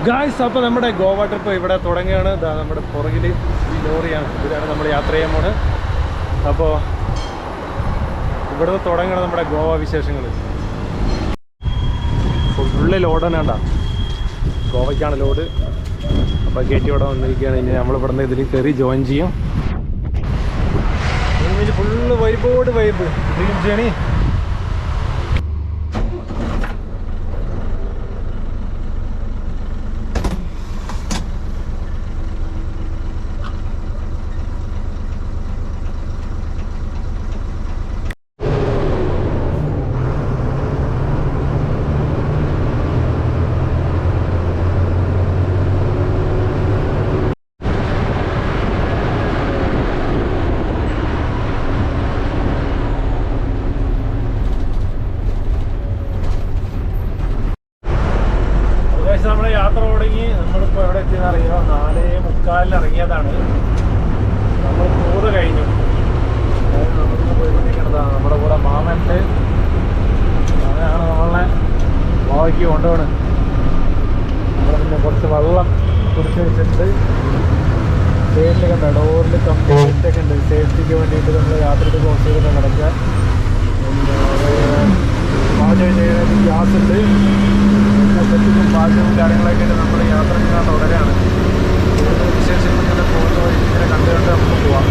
Guys, അപ്പോൾ നമ്മുടെ Goa trip ഇവിടെ തുടങ്ങുകയാണ്. നമ്മുടെ പുറകിൽ ഈ ലോറിയാണ്, ഇതിലാണ് നമ്മൾ യാത്ര ചെയ്യാൻ പോകുന്നത്. അപ്പോൾ ഇവിടുന്ന് തുടങ്ങണം നമ്മുടെ ഗോവ വിശേഷങ്ങൾ. ഫുള്ള് ലോഡ് തന്നെ ഉണ്ടാ, ഗോവയ്ക്കാണ് ലോഡ്. അപ്പോൾ കയറ്റി ഇവിടെ വന്നിരിക്കുകയാണ്. ഇനി നമ്മളിവിടുന്ന് ഇതിൽ കയറി ജോയിൻ ചെയ്യും. ഫുള്ള് വൈബോട് വൈബ്, ഡ്രീം ജേണി. നമ്മുടെ യാത്ര തുടങ്ങി. നമ്മളിപ്പോൾ എവിടെ എത്തിയെന്ന് അറിയുമോ? 4:45 ഇറങ്ങിയതാണ്. നമ്മൾ ടൂറ് കഴിഞ്ഞു. നമ്മളിന്ന് പോയിക്കൊണ്ടിരിക്കുന്നതാണ്. നമ്മുടെ കൂടെ മാമനുണ്ട്. മാമനാണ് നമ്മളെ ഗോവയ്ക്ക് കൊണ്ടുപോകണം. നമ്മൾ പിന്നെ കുറച്ച് വെള്ളം കുടിച്ച് വെച്ചിട്ടുണ്ട്. സൈഡിലൊക്കെ ഉണ്ട്, ഡോറിൽ കംപ്ലീറ്റൊക്കെ ഉണ്ട്. സേഫ്റ്റിക്ക് വേണ്ടിയിട്ട് നമ്മൾ യാത്രയ്ക്ക് ക്ലോസ് ചെയ്തിട്ട് കിടക്കുക. പാചകം ചെയ്യാനായിട്ട് ഗ്യാസ് ഉണ്ട്. സെറ്റിങ്ങും പാചകവും കാര്യങ്ങളൊക്കെ ആയിട്ട് നമ്മൾ യാത്ര ചെയ്യാൻ തുടരാണ്. കൂടുതൽ വിശേഷങ്ങൾ ഇങ്ങനെ പോകുന്ന ഇങ്ങനെ കണ്ടുകൊണ്ട് നമുക്ക് പോവാം.